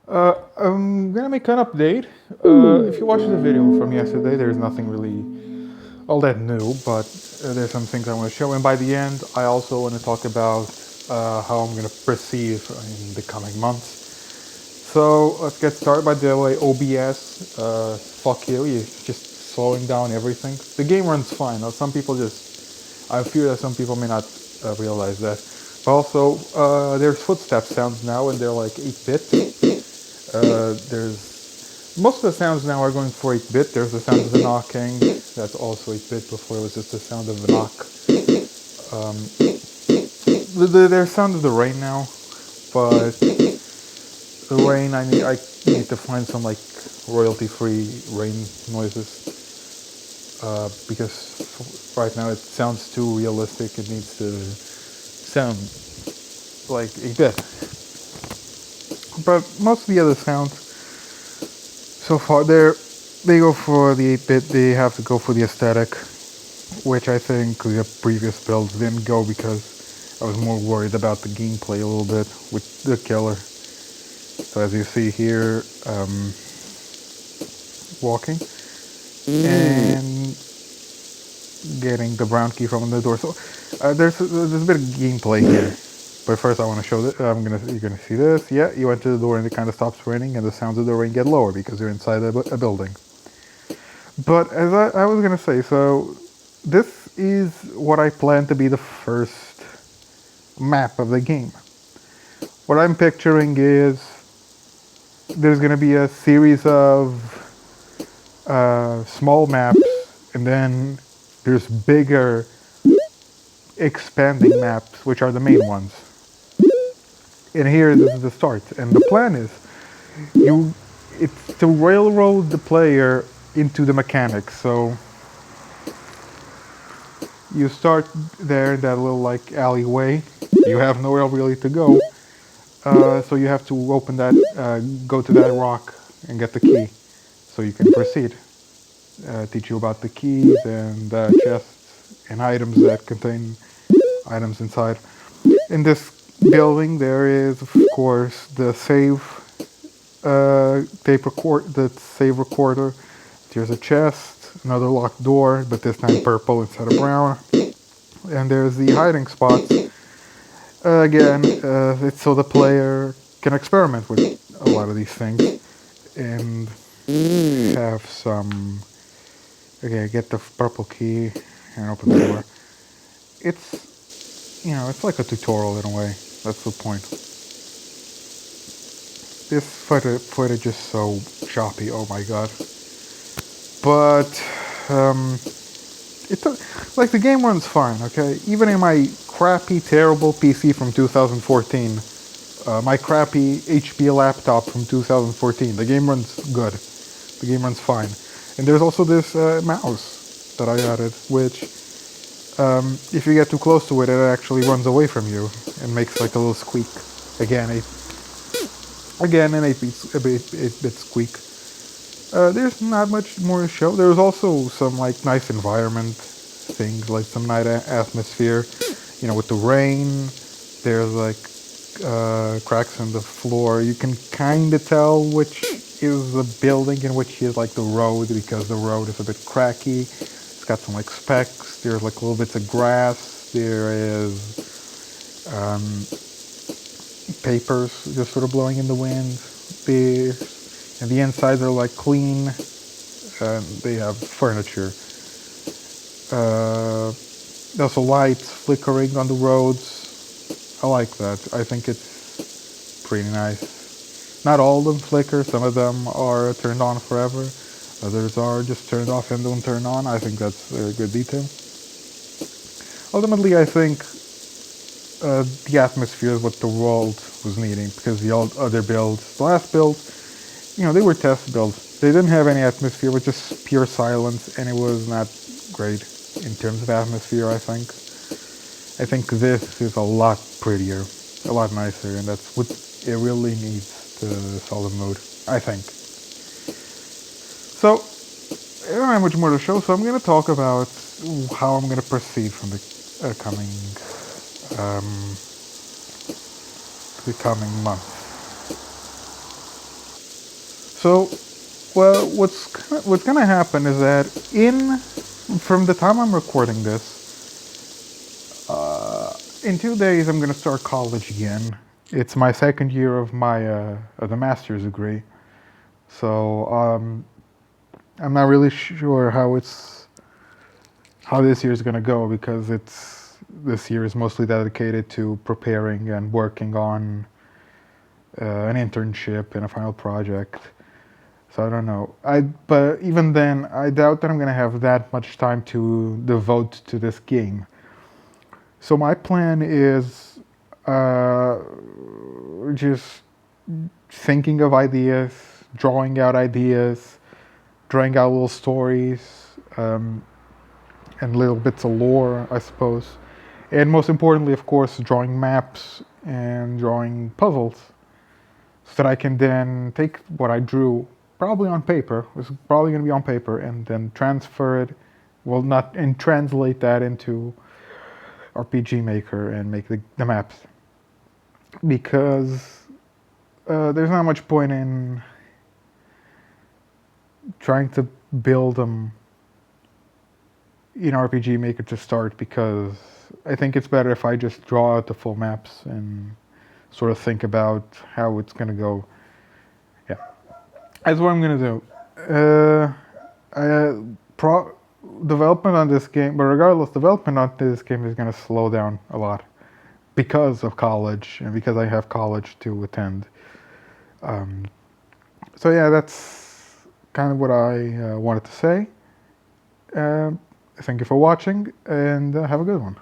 I'm gonna make an update. If you watched the video from yesterday, there's nothing really all that new, but there's some things I want to show. And by the end, I also want to talk about how I'm gonna proceed in the coming months. So let's get started. By the way, OBS, fuck you, you're just slowing down everything. The game runs fine. Now, some people just, I fear that some people may not realize that. But also, there's footstep sounds now, and they're like 8-bit. There's most of the sounds now are going for 8-bit. There's the sound of the knocking. That's also 8-bit. Before it was just the sound of the knock. There's sound of the rain now, but the rain I need to find some like royalty-free rain noises because right now it sounds too realistic. It needs to sound like 8-bit. But most of the other sounds so far they go for the 8-bit. They have to go for the aesthetic, which I think the previous builds didn't go because I was more worried about the gameplay a little bit with the killer. So as you see here, walking and getting the brown key from the door. So there's a bit of gameplay here. But first, I want to show that you're gonna see this. Yeah, you enter the door and it kind of stops raining, and the sounds of the rain get lower because you're inside a building. But as I was gonna say, so this is what I plan to be the first map of the game. What I'm picturing is there's gonna be a series of small maps, and then there's bigger expanding maps, which are the main ones. And here this is the start. And the plan is you it's to railroad the player into the mechanics. So you start there in that little like alleyway. You have nowhere really to go. So you have to open that, go to that rock and get the key so you can proceed. Teach you about the keys and chests and items that contain items inside. In this building, there is, of course, the the save recorder. There's a chest, another locked door, but this time purple instead of brown. And there's the hiding spots. Again, it's so the player can experiment with a lot of these things and have some. Okay, get the purple key and open the door. It's like a tutorial in a way. That's the point. This footage is so choppy. Oh my god. But it like the game runs fine. Okay, even in my crappy, terrible PC from 2014, my crappy HP laptop from 2014, the game runs good. The game runs fine. And there's also this mouse that I added, which if you get too close to it, it actually runs away from you and makes like a little squeak. Again, an 8-bit squeak. There's not much more to show. There's also some like nice environment things, like some night atmosphere. With the rain, there's like cracks in the floor. You can kind of tell which is the building and which is like the road because the road is a bit cracky. It's got some like specks. There's like little bits of grass. There is papers just sort of blowing in the wind. And the insides are like clean. And they have furniture. Also lights flickering on the roads. I like that. I think it's pretty nice. Not all of them flicker. Some of them are turned on forever. Others are just turned off and don't turn on. I think that's a good detail. Ultimately, I think the atmosphere is what the world was needing, because the other builds, the last build, they were test builds. They didn't have any atmosphere, but just pure silence, and it was not great in terms of atmosphere, I think. I think this is a lot prettier, a lot nicer, and that's what it really needs to solid mode, I think. So, I don't have much more to show, so I'm going to talk about how I'm going to proceed from the coming month. So, well, what's gonna happen is that from the time I'm recording this, in 2 days I'm gonna start college again. It's my second year of my of the master's degree, so I'm not really sure how this year is gonna go because this year is mostly dedicated to preparing and working on an internship and a final project. So I don't know. But even then, I doubt that I'm gonna have that much time to devote to this game. So my plan is just thinking of ideas, drawing out little stories, and little bits of lore, I suppose. And most importantly, of course, drawing maps and drawing puzzles so that I can then take what I drew, probably on paper, it's probably going to be on paper, and then transfer it, well, not, and translate that into RPG Maker and make the maps. Because there's not much point in trying to build them in RPG Maker to start, because I think it's better if I just draw out the full maps and sort of think about how it's going to go. Yeah. That's what I'm gonna do. Development on this game, but regardless, development on this game is gonna slow down a lot because of college and because I have college to attend. Um, so yeah, that's kind of what I wanted to say. Thank you for watching, and have a good one.